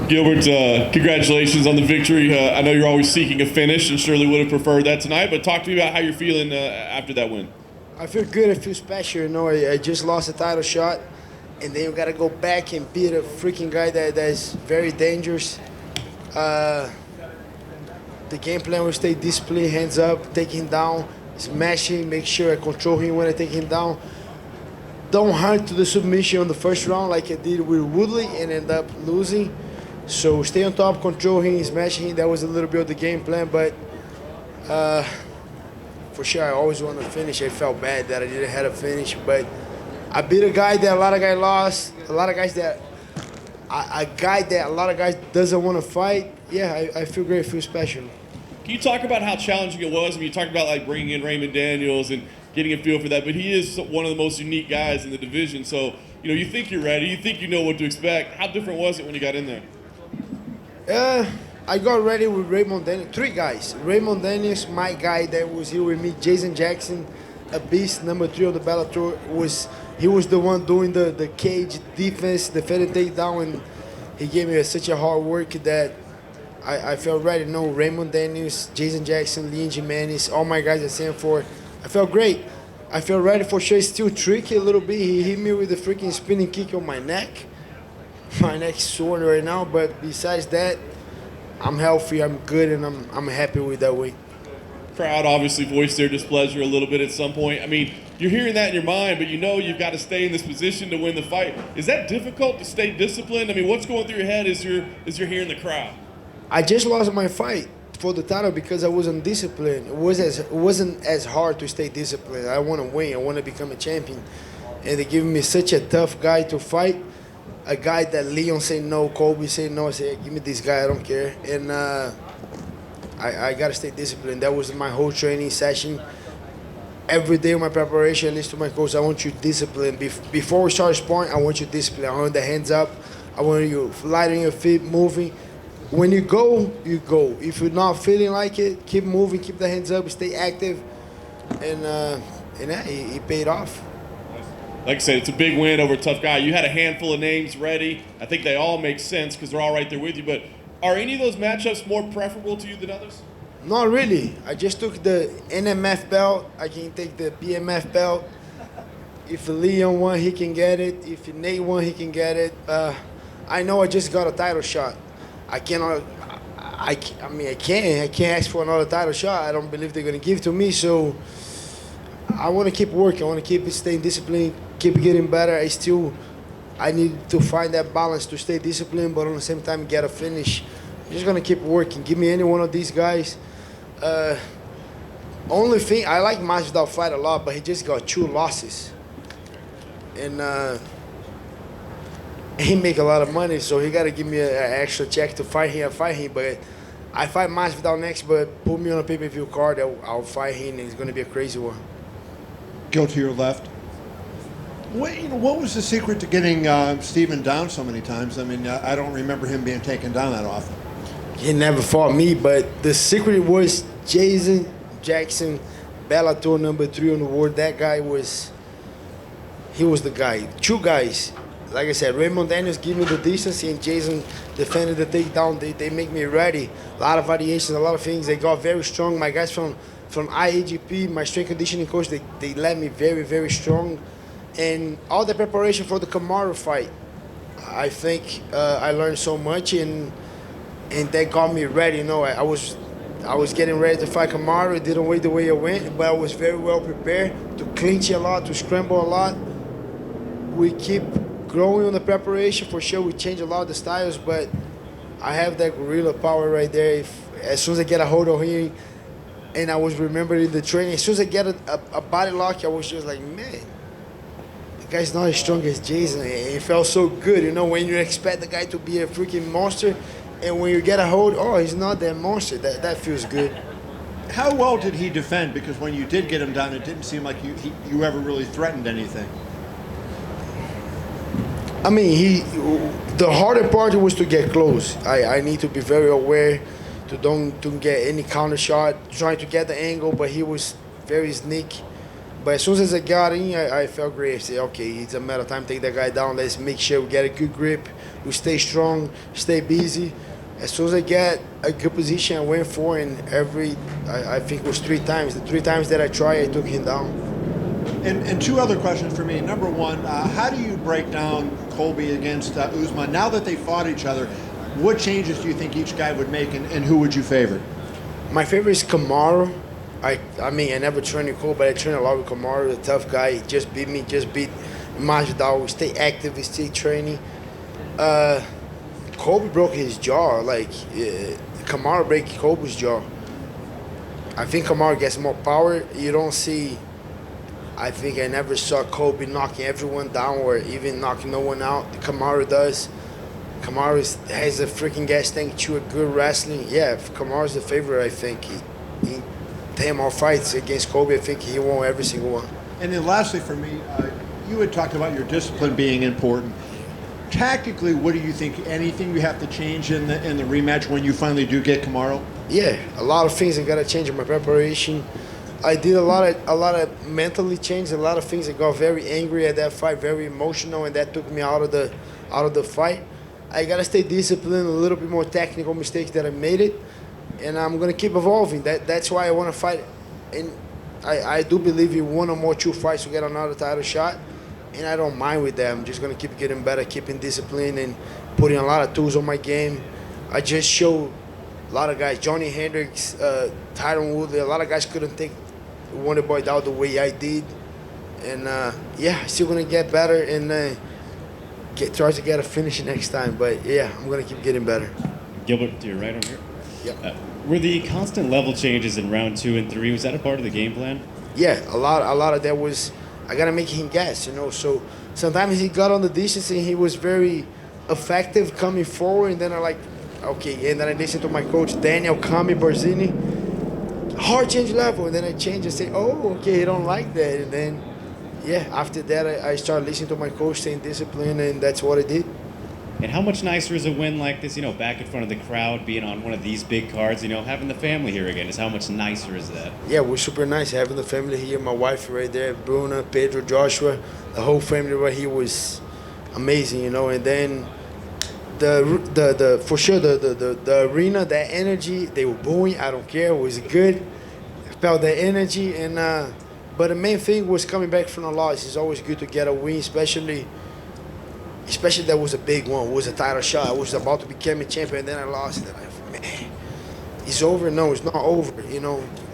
Gilbert, congratulations on the victory. I know you're always seeking a finish and surely would have preferred that tonight, but talk to me about how you're feeling after that win. I feel good. I feel special. You know, I just lost a title shot, and then you got to go back and beat a freaking guy that's very dangerous. The game plan will stay disciplined, hands up, take him down, smash him, make sure I control him when I take him down. Don't hunt to the submission on the first round like I did with Woodley and end up losing. So stay on top, control him, smash him. That was a little bit of the game plan, but for sure I always want to finish. I felt bad that I didn't have a finish, but I beat a guy that a lot of guys lost, a lot of guys that a lot of guys doesn't want to fight. Yeah, I feel great, I feel special. Can you talk about how challenging it was? I mean, you talked about like bringing in Raymond Daniels and getting a feel for that, but he is one of the most unique guys in the division. So, you know, you think you're ready, you think you know what to expect. How different was it when you got in there? I got ready with Raymond Daniels, 3 guys. Raymond Daniels, my guy that was here with me, Jason Jackson, a beast, number 3 of the Bellator. He was the one doing the cage defense, defending takedown, and he gave me such a hard work that I felt ready. No, Raymond Daniels, Jason Jackson, Leon Jimenez, all my guys at Sanford. I felt great. I felt ready for sure. It's still tricky a little bit. He hit me with a freaking spinning kick on my neck. My neck's sore right now, but besides that, I'm healthy, I'm good, and I'm happy with that weight. Crowd obviously voiced their displeasure a little bit at some point. I mean, you're hearing that in your mind, but you know you've got to stay in this position to win the fight. Is that difficult to stay disciplined? I mean, what's going through your head as you're hearing the crowd? I just lost my fight for the title because I wasn't disciplined. It wasn't as hard to stay disciplined. I want to win. I want to become a champion. And they give me such a tough guy to fight. A guy that Leon said no, Colby said no. I said, give me this guy, I don't care. And I got to stay disciplined. That was my whole training session. Every day of my preparation, I listen to my coach, I want you disciplined. Before we start sparring, I want you disciplined. I want the hands up. I want you light on your feet, moving. When you go, you go. If you're not feeling like it, keep moving, keep the hands up, stay active. And it paid off. Like I said, it's a big win over a tough guy. You had a handful of names ready. I think they all make sense because they're all right there with you. But are any of those matchups more preferable to you than others? Not really. I just took the NMF belt. I can take the BMF belt. If Leon won, he can get it. If Nate won, he can get it. I know I just got a title shot. I cannot. I can't ask for another title shot. I don't believe they're gonna give it to me. So I want to keep working. I want to keep staying disciplined, keep getting better. I need to find that balance to stay disciplined, but on the same time get a finish. I'm just gonna keep working. Give me any one of these guys. Only thing I like Masvidal fight a lot, but he just got 2 losses, and he make a lot of money, so he gotta give me an extra check to fight him. But I fight Masvidal next, but put me on a pay-per-view card, I'll fight him, and it's gonna be a crazy one. Go to your left. What was the secret to getting Stephen down so many times? I mean, I don't remember him being taken down that often. He never fought me, but the secret was Jason Jackson, Bellator number 3 on the world. That guy he was the guy. 2 guys. Like I said, Raymond Daniels give me the distance, and Jason defended the takedown. They make me ready. A lot of variations, a lot of things. They got very strong. My guys from IAGP, my strength conditioning coach, they led me very, very strong. And all the preparation for the Kamaru fight, I think I learned so much, and that got me ready. You know, I was getting ready to fight Kamaru. It didn't wait the way I went, but I was very well prepared to clinch a lot, to scramble a lot. We keep growing on the preparation for sure. We change a lot of the styles, but I have that gorilla power right there. As soon as I get a hold of him, and I was remembering the training, as soon as I get a body lock, I was just like, man, the guy's not as strong as Jason. It felt so good, you know, when you expect the guy to be a freaking monster, and when you get a hold, oh, he's not that monster. That feels good. How well did he defend? Because when you did get him down, it didn't seem like you ever really threatened anything. I mean, the harder part was to get close. I need to be very aware to don't get any counter shot, trying to get the angle, but he was very sneaky. But as soon as I got in, I felt great. I said, okay, it's a matter of time to take that guy down. Let's make sure we get a good grip. We stay strong, stay busy. As soon as I get a good position, I went for it, and I think it was 3 times. The 3 times that I tried, I took him down. And 2 other questions for me. Number 1, how do you break down Colby against Usman? Now that they fought each other, what changes do you think each guy would make, and who would you favor? My favorite is Kamaru. I mean, I never trained with Cole, but I trained a lot with Kamaru, the tough guy. He just beat me, just beat Masvidal. Stay active, stay training. Kobe broke his jaw. Like, Kamaru break Kobe's jaw. I think Kamaru gets more power. You don't see, I think I never saw Kobe knocking everyone down or even knocking no one out. Kamaru does. Kamaru has a freaking gas tank to a good wrestling. Yeah, Kamaru's the favorite, I think. He 10 more fights against Kobe, I think he won every single one. And then lastly for me, you had talked about your discipline being important. Tactically, what do you think? Anything you have to change in the rematch when you finally do get Kamaru? Yeah, a lot of things I gotta change in my preparation. I did a lot of mentally change, a lot of things. I got very angry at that fight, very emotional, and that took me out of the fight. I gotta stay disciplined, a little bit more technical mistakes that I made it, and I'm gonna keep evolving. That's why I want to fight, and I do believe in 1 or more 2 fights to get another title shot, and I don't mind with that. I'm just gonna keep getting better, keeping discipline, and putting a lot of tools on my game. I just showed a lot of guys, Johnny Hendricks, Tyron Woodley, a lot of guys couldn't take Wonderboy down the way I did, and yeah, still gonna get better and try to get a finish next time. But yeah, I'm gonna keep getting better. Gilbert, to your right over here. Yep. Were the constant level changes in round 2 and 3, was that a part of the game plan? Yeah, a lot of that was, I gotta make him gas, you know. So sometimes he got on the distance and he was very effective coming forward, and then I like, okay, and then I listened to my coach Daniel Kami Barzini, hard change level, and then I change and say, oh, okay, he don't like that, and then yeah, after that I started listening to my coach, staying disciplined, and that's what I did. And how much nicer is a win like this, back in front of the crowd, being on one of these big cards, having the family here again, is how much nicer is that? Yeah, we're super nice having the family here. My wife right there, Bruna, Pedro, Joshua, the whole family right here was amazing, and then the for sure the arena, that energy, they were booing, I don't care, it was good. I felt that energy, and but the main thing was coming back from a loss. It's always good to get a win, especially that was a big one. It was a title shot. I was about to become a champion, and then I lost. And I, man, it's over. No, it's not over.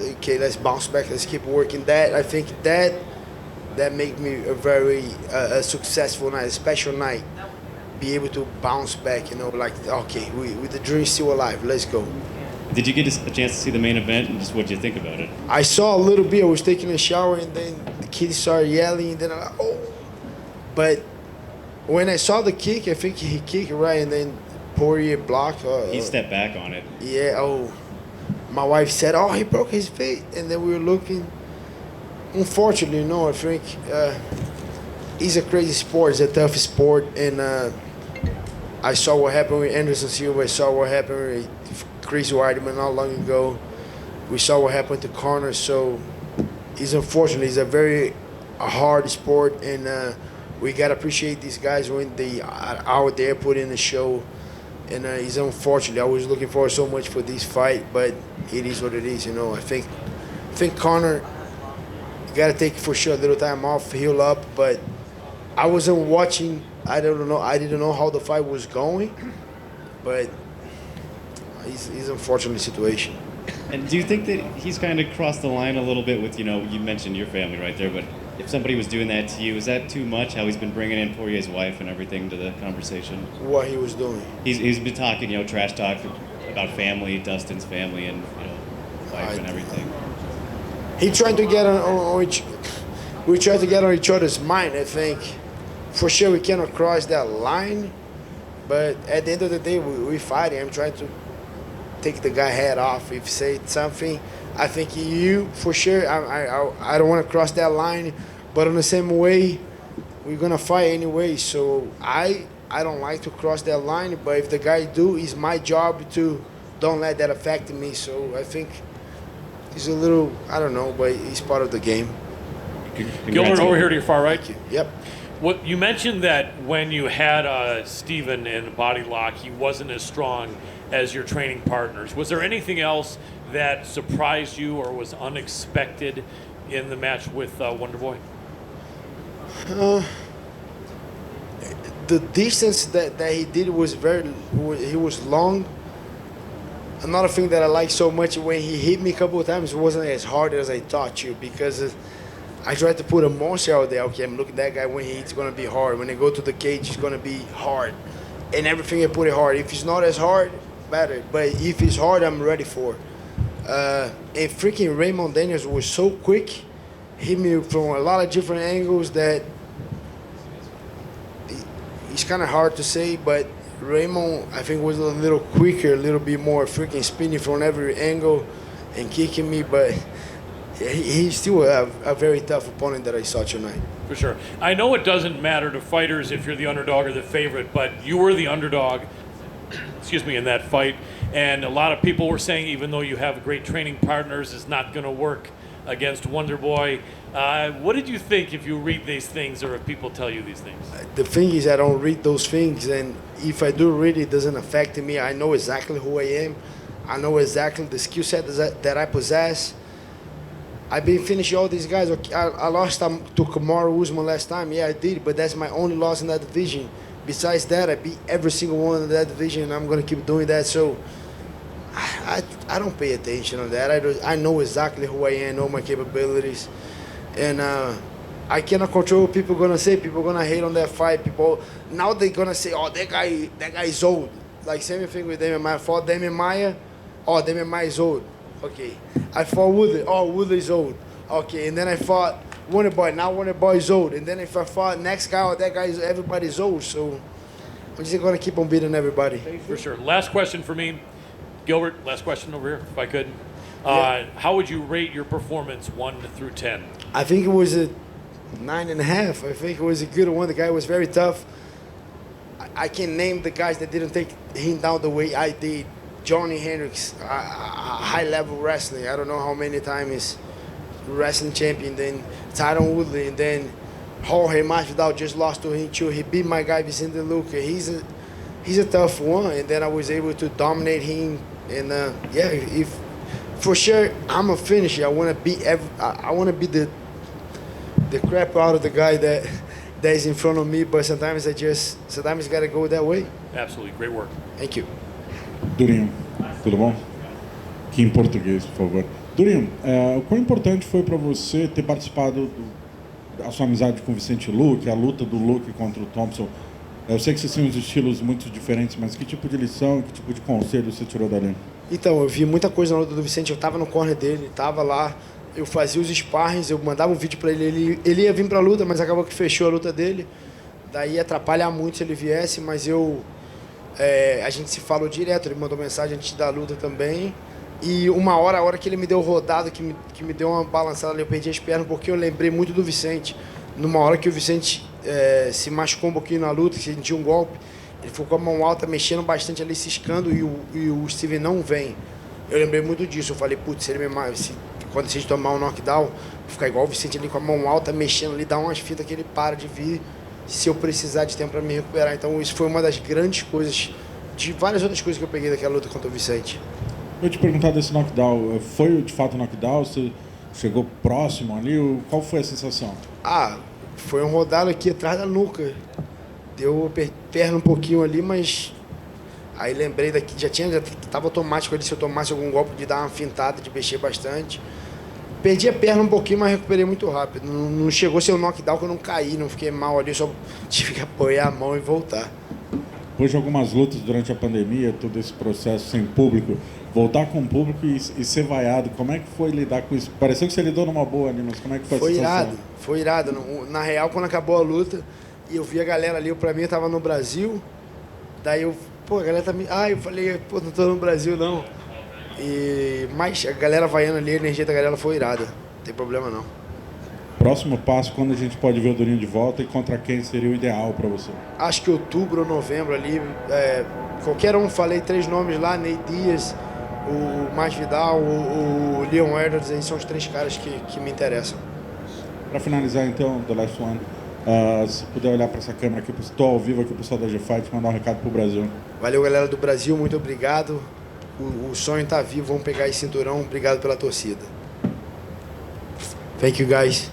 Okay, let's bounce back. Let's keep working. I think that made me a very a successful night, a special night. Be able to bounce back. Like, okay, with the dream still alive. Let's go. Did you get a chance to see the main event, and just what did you think about it? I saw a little bit. I was taking a shower, and then the kids started yelling, and then I'm like, oh. But when I saw the kick, I think he kicked right, and then Poirier blocked. He stepped back on it. Yeah, oh. My wife said, oh, he broke his feet. And then we were looking. Unfortunately, I think it's a crazy sport. It's a tough sport. And I saw what happened with Anderson Silva. I saw what happened with Chris Weidman not long ago. We saw what happened to Conor. So it's unfortunate. It's a very hard sport. And we got to appreciate these guys when they are out there putting the show. And it's unfortunate. I was looking forward so much for this fight, but it is what it is. I think Conor got to take for sure a little time off, heal up. But I wasn't watching. I didn't know how the fight was going. But it's an unfortunate situation. And do you think that he's kind of crossed the line a little bit with, you mentioned your family right there, but if somebody was doing that to you, is that too much, how he's been bringing in Poirier's wife and everything to the conversation? What he was doing? He's been talking, trash talk about family, Dustin's family, and, wife and everything. He tried to get on each, we tried to get on each other's mind, I think. For sure we cannot cross that line, but at the end of the day, we fighting. I'm trying to take the guy head off. If say something, I think you for sure. I don't want to cross that line, but in the same way, we're gonna fight anyway. So I don't like to cross that line. But if the guy do, it's my job to don't let that affect me. So I think it's a little, I don't know, but it's part of the game. Gilbert, over here to your far right. Yep. What you mentioned that when you had Stephen in body lock, he wasn't as strong as your training partners. Was there anything else that surprised you or was unexpected in the match with Wonder Boy? The distance that he did was he was long. Another thing that I like so much, when he hit me a couple of times, it wasn't as hard as I thought to, because I tried to put a monster out there. Okay, I'm looking at that guy, when he hits, it's going to be hard. When they go to the cage, it's going to be hard. And everything I put it hard. If it's not as hard, better. But if it's hard, I'm ready for it. And freaking Raymond Daniels was so quick, hit me from a lot of different angles that it's kind of hard to say, but Raymond, I think, was a little quicker, a little bit more freaking spinning from every angle and kicking me, but he's still a very tough opponent that I saw tonight. For sure. I know it doesn't matter to fighters if you're the underdog or the favorite, but you were the underdog, in that fight. And a lot of people were saying, even though you have great training partners, it's not going to work against Wonder Boy. What did you think if you read these things, or if people tell you these things? The thing is, I don't read those things, and if I do read it, doesn't affect me. I know exactly who I am. I know exactly the skill set that I possess. I've been finishing all these guys. I lost to Kamaru Usman last time. Yeah, I did, but that's my only loss in that division. Besides that, I beat every single one in that division, and I'm going to keep doing that. So I don't pay attention to that. I know exactly who I am, know my capabilities. And I cannot control what people are going to say. People are going to hate on that fight. People, now they're going to say, oh, that guy is old. Like, same thing with Damian Maia. I fought Damian Maia. Oh, Damian Maia is old. Okay. I fought Woodley. Oh, Woodley is old. Okay. And then I fought Wonder Boy. Now Wonder Boy is old. And then if I fought next guy, oh, that guy is, everybody's old. So I'm just going to keep on beating everybody. For sure. Last question for me. Gilbert, last question over here, if I could. Yeah. How would you rate your performance 1 through 10? I think it was a 9.5. I think it was a good one. The guy was very tough. I can name the guys that didn't take him down the way I did. Johnny Hendricks, high-level wrestling. I don't know how many times wrestling champion. Then Tyron Woodley, and then Jorge Masvidal just lost to him too. He beat my guy Vicente Luque. He's a tough one, and then I was able to dominate him. And if for sure I'm a finisher. I want to beat I want to beat the crap out of the guy that is in front of me. But sometimes got to go that way. Absolutely, great work. Thank you. Durinho, tudo bom? Aqui em português, por favor. Durinho, o quão importante foi para você ter participado da sua amizade com o Vicente Luque, a luta do Luque contra o Thompson? Eu sei que vocês têm uns estilos muito diferentes, mas que tipo de lição, que tipo de conselho você tirou dali? Então, eu vi muita coisa na luta do Vicente. Eu tava no corner dele, tava lá, eu fazia os sparrings, eu mandava um vídeo para ele ia vir pra luta, mas acabou que fechou a luta dele. Daí ia atrapalhar muito se ele viesse, mas a gente se falou direto, ele mandou mensagem antes da luta também. E a hora que ele me deu rodado, que me deu uma balançada ali, eu perdi as pernas, porque eu lembrei muito do Vicente. Numa hora que o Vicente se machucou um pouquinho na luta, que sentiu um golpe, ele ficou com a mão alta, mexendo bastante ali, ciscando, e o Steven não vem. Eu lembrei muito disso, eu falei, putz, quando vocês tomar um knockdown, vou ficar igual o Vicente ali com a mão alta, mexendo ali, dá umas fitas que ele para de vir, se eu precisar de tempo para me recuperar. Então isso foi uma das grandes coisas, de várias outras coisas que eu peguei daquela luta contra o Vicente. Eu te perguntar desse knockdown, foi de fato um knockdown? Você chegou próximo ali? Qual foi a sensação? Foi um rodado aqui atrás da nuca. Deu perna um pouquinho ali, mas aí lembrei já estava automático ali, se eu tomasse algum golpe de dar uma fintada, de mexer bastante. Perdi a perna um pouquinho, mas recuperei muito rápido. Não chegou a ser um knockdown que eu não caí, não fiquei mal ali, só tive que apoiar a mão e voltar. Depois de algumas lutas durante a pandemia, todo esse processo sem público, voltar com o público e ser vaiado, como é que foi lidar com isso? Pareceu que você lidou numa boa ali, mas como é que foi a situação? Foi irado. Na real, quando acabou a luta, e eu vi a galera ali, pra mim eu tava no Brasil, daí a galera tá me... eu falei, não tô no Brasil não. Mas a galera vaiando ali, a energia da galera foi irada, não tem problema não. Próximo passo, quando a gente pode ver o Durinho de volta e contra quem seria o ideal para você? Acho que outubro ou novembro ali, qualquer um, falei 3 nomes lá, Ney Dias, o Masvidal, o Leon Edwards, aí são os 3 caras que me interessam. Para finalizar, então, the last one, se puder olhar para essa câmera aqui, estou ao vivo aqui, o pessoal da G-Fight, mandar um recado pro Brasil. Valeu, galera do Brasil, muito obrigado. O sonho tá vivo, vamos pegar esse cinturão. Obrigado pela torcida. Thank you, guys.